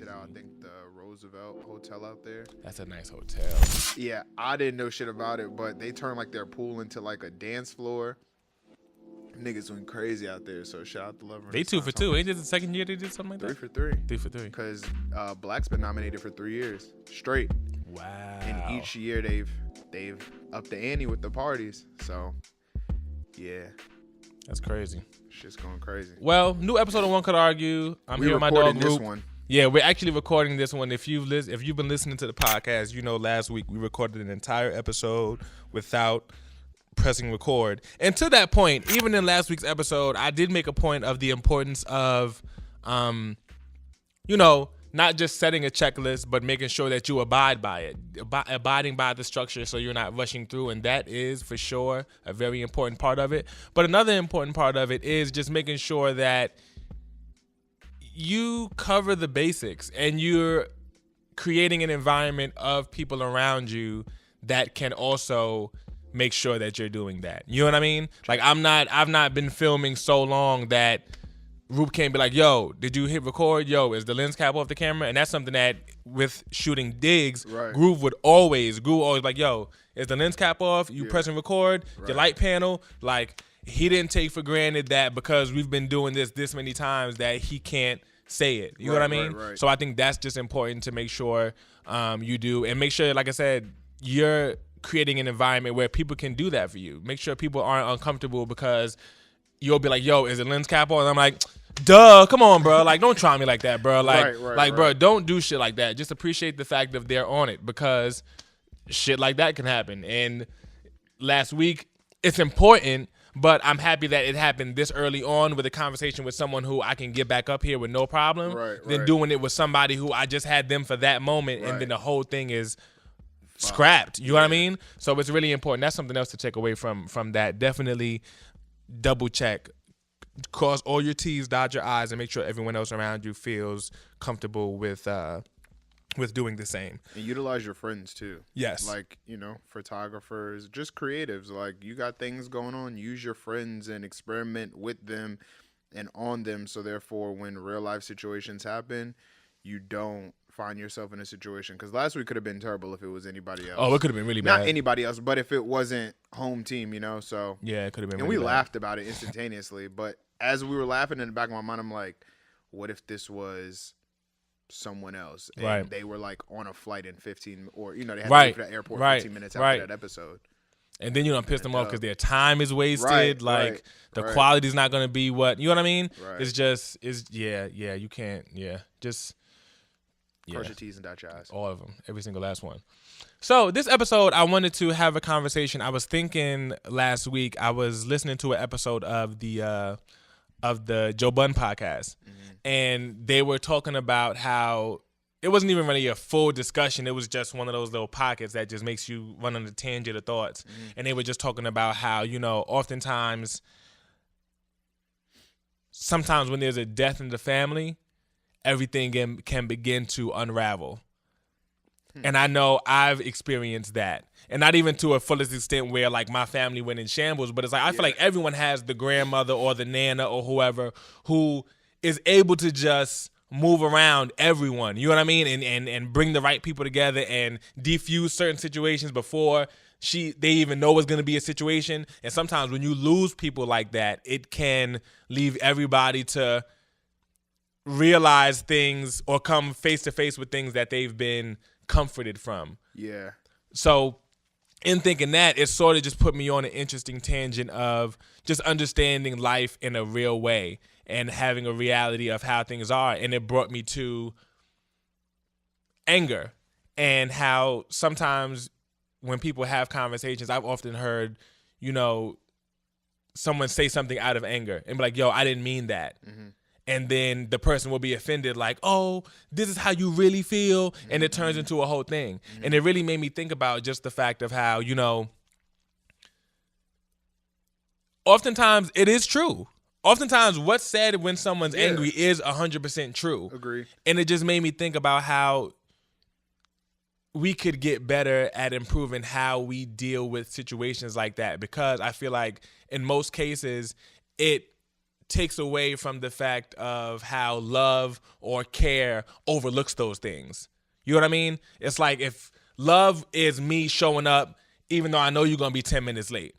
it out. I think the Roosevelt Hotel out there. That's a nice hotel. Yeah, I didn't know shit about it, but they turned like their pool into like a dance floor. Niggas went crazy out there, so shout out to Lover. They 2 for 2. Ain't this the second year they did something like that? 3 for 3. 3 for 3. Because Black's been nominated for 3 years straight. Wow. And each year they've upped the ante with the parties. So yeah, that's crazy. Shit's going crazy. Well, new episode of One Could Argue. I'm here with my dog this Roop. one. Yeah, we're actually recording this one. If you've been listening to the podcast, you know last week we recorded an entire episode without pressing record. And to that point, even in last week's episode, I did make a point of the importance of, not just setting a checklist, but making sure that you abide by it, abiding by the structure so you're not rushing through. And that is for sure a very important part of it. But another important part of it is just making sure that you cover the basics and you're creating an environment of people around you that can also make sure that you're doing that. You know what I mean? Like I've not been filming so long that Roop can't be like, yo, did you hit record? Yo, is the lens cap off the camera? And that's something that with shooting digs, right. Groove always like, yo, is the lens cap off? You pressing record? Right. Your light panel? Like he didn't take for granted that because we've been doing this many times that he can't say it. You know what I mean? Right. So I think that's just important to make sure you do. And make sure, like I said, you're creating an environment where people can do that for you. Make sure people aren't uncomfortable because you'll be like, yo, is the lens cap on? And I'm like, duh, come on, bro. Like, don't try me like that, bro. Like, bro, don't do shit like that. Just appreciate the fact that they're on it because shit like that can happen. And last week, it's important, but I'm happy that it happened this early on with a conversation with someone who I can get back up here with no problem than doing it with somebody who I just had them for that moment and then the whole thing is scrapped. You know what I mean? So it's really important. That's something else to take away from that. Definitely double check. Cross all your T's, dot your I's, and make sure everyone else around you feels comfortable with doing the same. And utilize your friends too. Yes. Like, photographers, just creatives. Like, you got things going on, use your friends and experiment with them and on them. So therefore, when real life situations happen, you don't find yourself in a situation. Because last week could have been terrible if it was anybody else. Oh, it could have been really bad. Not anybody else, but if it wasn't home team, so. Yeah, it could have been and really we bad. laughed about it instantaneously. But as we were laughing in the back of my mind, I'm like, what if this was someone else? And they were like on a flight in 15, or, they had to leave for the airport 15 minutes after that episode. And then you don't piss them off because their time is wasted. The quality's not going to be what, you know what I mean? Right. It's just, you can't, just. Cross your T's and dot your I's. All of them. Every single last one. So this episode, I wanted to have a conversation. I was thinking last week, I was listening to an episode of the Joe Budden podcast. Mm-hmm. And they were talking about how it wasn't even really a full discussion. It was just one of those little pockets that just makes you run on a tangent of thoughts. Mm-hmm. And they were just talking about how, oftentimes, sometimes when there's a death in the family, everything can begin to unravel. And I know I've experienced that. And not even to a fullest extent where like my family went in shambles, but it's like I feel like everyone has the grandmother or the nana or whoever who is able to just move around everyone. You know what I mean? And bring the right people together and defuse certain situations before they even know what's going to be a situation. And sometimes when you lose people like that, it can leave everybody to realize things or come face to face with things that they've been comforted from. Yeah. So in thinking that, it sort of just put me on an interesting tangent of just understanding life in a real way and having a reality of how things are. And it brought me to anger and how sometimes when people have conversations, I've often heard, someone say something out of anger and be like, yo, I didn't mean that. Mm-hmm. And then the person will be offended like, oh, this is how you really feel. Mm-hmm. And it turns into a whole thing. Mm-hmm. And it really made me think about just the fact of how, oftentimes it is true. Oftentimes what's said when someone's angry is 100% true. Agree. And it just made me think about how we could get better at improving how we deal with situations like that. Because I feel like in most cases, it takes away from the fact of how love or care overlooks those things. You know what I mean? It's like if love is me showing up even though I know you're going to be 10 minutes late,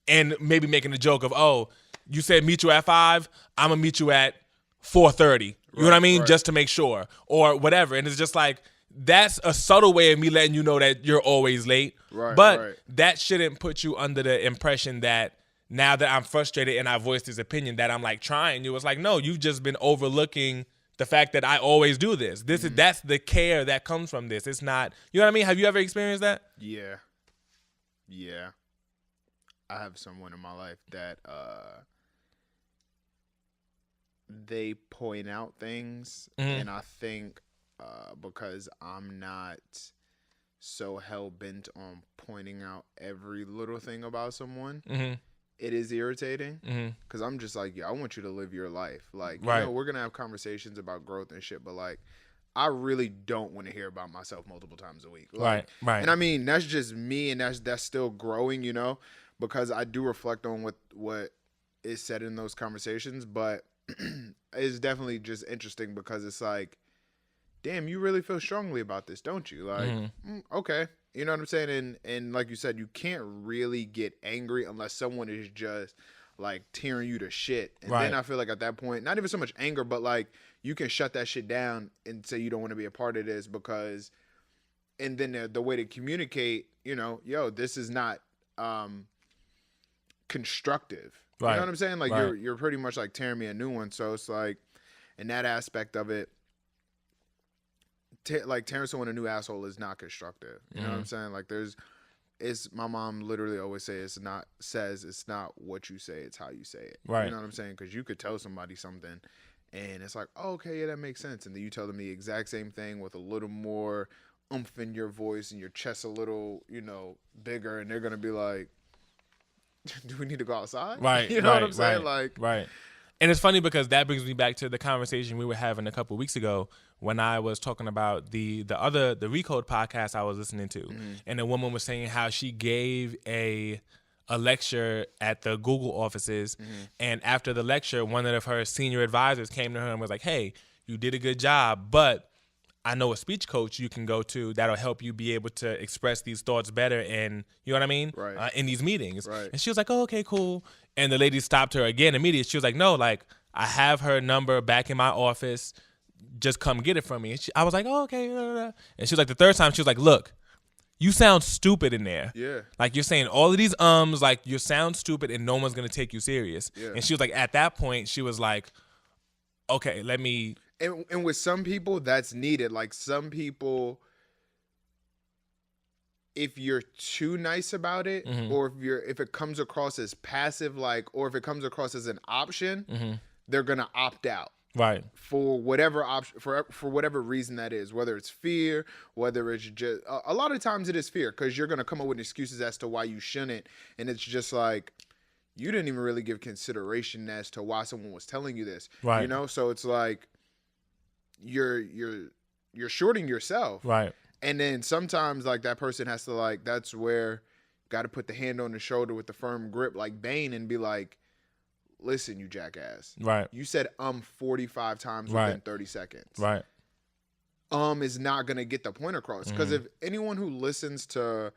and maybe making a joke of, oh, you said meet you at 5, I'm going to meet you at 4:30. You know what I mean? Right. Just to make sure, or whatever. And it's just like, that's a subtle way of me letting you know that you're always late. Right, but that shouldn't put you under the impression that now that I'm frustrated and I voiced this opinion that I'm like trying you. It's like, no, you've just been overlooking the fact that I always do this. That's the care that comes from this. It's not, you know what I mean? Have you ever experienced that? Yeah. I have someone in my life that they point out things, and I think because I'm not so hell-bent on pointing out every little thing about someone, it is irritating because I'm just like, I want you to live your life. Like, you know, we're going to have conversations about growth and shit, but like, I really don't want to hear about myself multiple times a week. Like, right. And I mean, that's just me, and that's still growing, you know, because I do reflect on what is said in those conversations, but it's definitely just interesting because it's like, damn, you really feel strongly about this, don't you? Like, okay. You know what I'm saying? And like you said, you can't really get angry unless someone is just like tearing you to shit. And then I feel like at that point, not even so much anger, but like you can shut that shit down and say you don't want to be a part of this because, and then the way to communicate, you know, yo, this is not constructive. You know what I'm saying? Like you're pretty much like tearing me a new one. So it's like, in that aspect of it, like tearing someone a new asshole is not constructive. You know what I'm saying? Like my mom literally always says it's not what you say, it's how you say it. Right. You know what I'm saying? Because you could tell somebody something and it's like, oh, okay, yeah, that makes sense. And then you tell them the exact same thing with a little more oomph in your voice and your chest a little, you know, bigger, and they're gonna be like, do we need to go outside? Right. You know what I'm saying? Right. And it's funny because that brings me back to the conversation we were having a couple of weeks ago when I was talking about the Recode podcast I was listening to. And the woman was saying how she gave a lecture at the Google offices. And after the lecture, one of her senior advisors came to her and was like, hey, you did a good job, but I know a speech coach you can go to that'll help you be able to express these thoughts better, and you know what I mean? In these meetings. And she was like, oh, okay, cool. And the lady stopped her again immediately. She was like, no, like, I have her number back in my office. Just come get it from me. And I was like, oh, okay. And she was like, the third time, she was like, look, you sound stupid in there. Yeah. Like, you're saying all of these like, you sound stupid and no one's going to take you serious. Yeah. And she was like, at that point, she was like, okay, let me... And with some people, that's needed. Like, some people, if you're too nice about it, or if it comes across as passive, like, or if it comes across as an option, they're gonna opt out. Right. For whatever option, for whatever reason that is, whether it's fear, whether it's just a lot of times it is fear, because you're gonna come up with excuses as to why you shouldn't, and it's just like, you didn't even really give consideration as to why someone was telling you this. Right. You know, so it's like, you're shorting yourself. Right. And then sometimes like that person has to, like, that's where got to put the hand on the shoulder with the firm grip like Bane and be like, listen, you jackass. Right. You said 45 times within 30 seconds. Right. Is not going to get the point across, because if anyone who listens to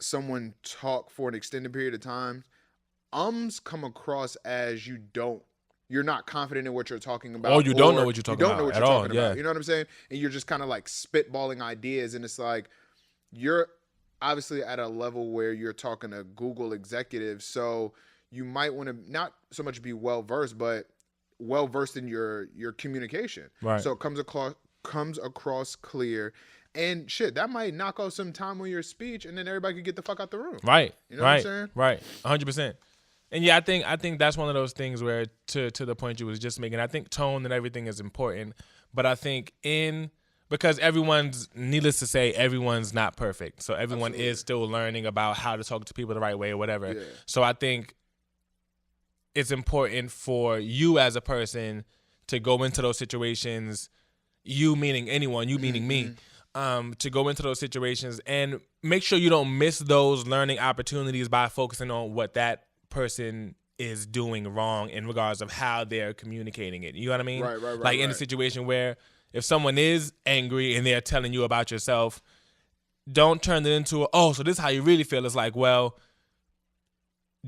someone talk for an extended period of time, come across as you're not confident in what you're talking about. Or you don't know what you're talking about. You don't know what you're talking about. You know what I'm saying? And you're just kind of like spitballing ideas. And it's like, you're obviously at a level where you're talking to Google executives. So you might want to not so much be well-versed, but well-versed in your communication. Right. So it comes across clear. And shit, that might knock out some time on your speech, and then everybody can get the fuck out the room. Right. You know what I'm saying? Right. 100%. And yeah, I think that's one of those things where, to the point you was just making, I think tone and everything is important, but I think because needless to say, everyone's not perfect. So everyone is still learning about how to talk to people the right way or whatever. Yeah. So I think it's important for you as a person to go into those situations, you meaning anyone, you meaning me, to go into those situations and make sure you don't miss those learning opportunities by focusing on what that person is doing wrong in regards of how they're communicating it. You know what I mean? Right. Like in a situation where if someone is angry and they're telling you about yourself, don't turn it into so this is how you really feel. It's like, well,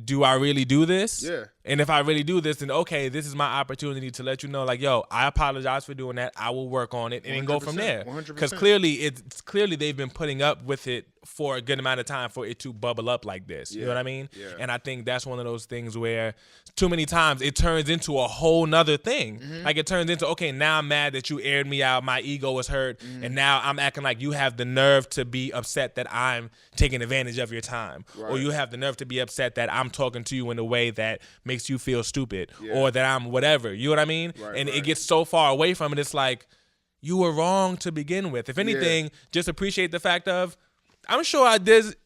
do I really do this? Yeah. And if I really do this, then okay, this is my opportunity to let you know, like, yo, I apologize for doing that. I will work on it and then go from there. 100%. Because clearly they've been putting up with it for a good amount of time for it to bubble up like this. You know what I mean? Yeah. And I think that's one of those things where too many times it turns into a whole nother thing. Like it turns into, okay, now I'm mad that you aired me out. My ego was hurt. And now I'm acting like you have the nerve to be upset that I'm taking advantage of your time. Or you have the nerve to be upset that I'm talking to you in a way that makes you feel stupid or that I'm whatever. You know what I mean? And it gets so far away from it. It's like, you were wrong to begin with. If anything, just appreciate the fact of, I'm sure there's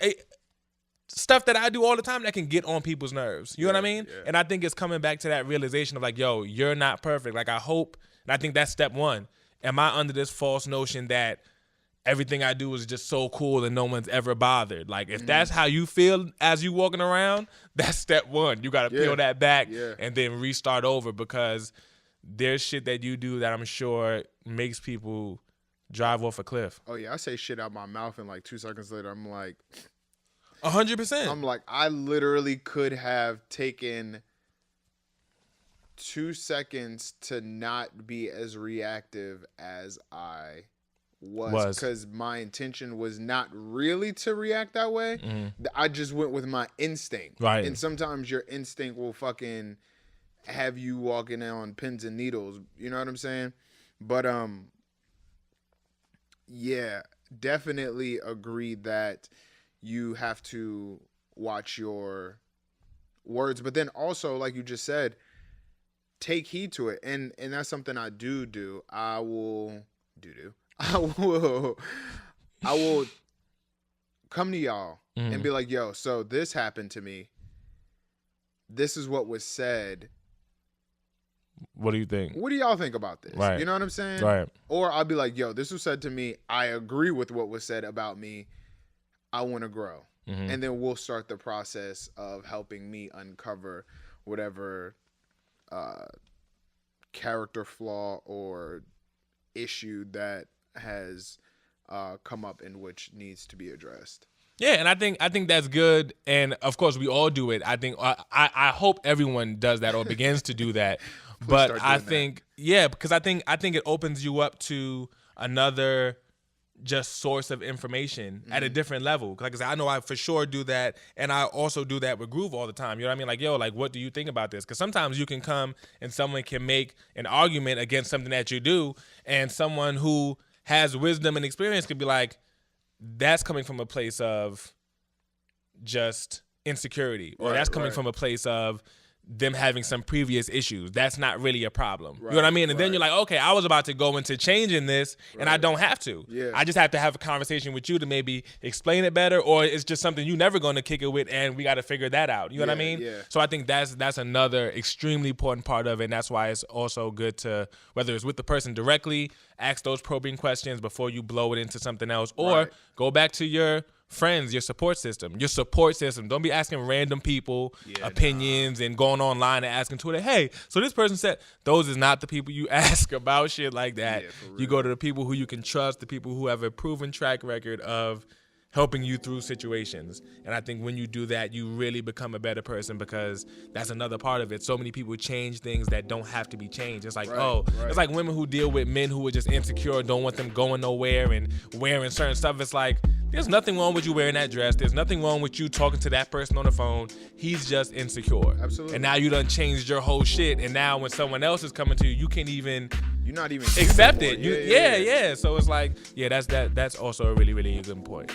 stuff that I do all the time that can get on people's nerves. You know what I mean? Yeah. And I think it's coming back to that realization of like, yo, you're not perfect. Like I hope, and I think that's step one. Am I under this false notion that everything I do is just so cool and no one's ever bothered? Like if that's how you feel as you walking around, that's step one. You got to peel that back and then restart over, because there's shit that you do that I'm sure makes people drive off a cliff. Oh yeah, I say shit out my mouth and like 2 seconds later I'm like 100%. I'm like, I literally could have taken 2 seconds to not be as reactive as I was, because my intention was not really to react that way. I just went with my instinct. Right. And sometimes your instinct will fucking have you walking on pins and needles. You know what I'm saying? But yeah, definitely agree that you have to watch your words, but then also, like you just said, take heed to it. And that's something I do. I will come to y'all and be like, yo, so this happened to me. This is what was said. What do you think? What do y'all think about this? Right. You know what I'm saying? Right. Or I'll be like, yo, this was said to me. I agree with what was said about me. I want to grow. And then we'll start the process of helping me uncover whatever character flaw or issue that has come up in which needs to be addressed. Yeah, and I think that's good, and of course we all do it. I think I hope everyone does that or begins to do that. But I think because I think it opens you up to another just source of information at a different level. Like I said, I know I for sure do that, and I also do that with Groove all the time. You know what I mean? Like, yo, like, what do you think about this? Because sometimes you can come and someone can make an argument against something that you do, and someone who has wisdom and experience could be like, that's coming from a place of just insecurity, or that's coming from a place of them having some previous issues. That's not really a problem. You know what I mean? And then you're like, okay, I was about to go into changing this, and I don't have to. Yeah. I just have to have a conversation with you to maybe explain it better, or it's just something you're never going to kick it with, and we got to figure that out. You know what I mean? Yeah. So I think that's another extremely important part of it, and that's why it's also good to, whether it's with the person directly, ask those probing questions before you blow it into something else, or go back to your friends, your support system. Don't be asking random people opinions and going online and asking Twitter, hey, so this person said. Those is not the people you ask about shit like that. You go to the people who you can trust, the people who have a proven track record of helping you through situations. And I think when you do that, you really become a better person, because that's another part of it. So many people change things that don't have to be changed. It's like, it's like women who deal with men who are just insecure, don't want them going nowhere and wearing certain stuff. It's like, there's nothing wrong with you wearing that dress. There's nothing wrong with you talking to that person on the phone. He's just insecure. Absolutely. And now you done changed your whole shit. And now when someone else is coming to you, you can't even... You're not even... accept it. Yeah. So it's like, that's also a really, really good point.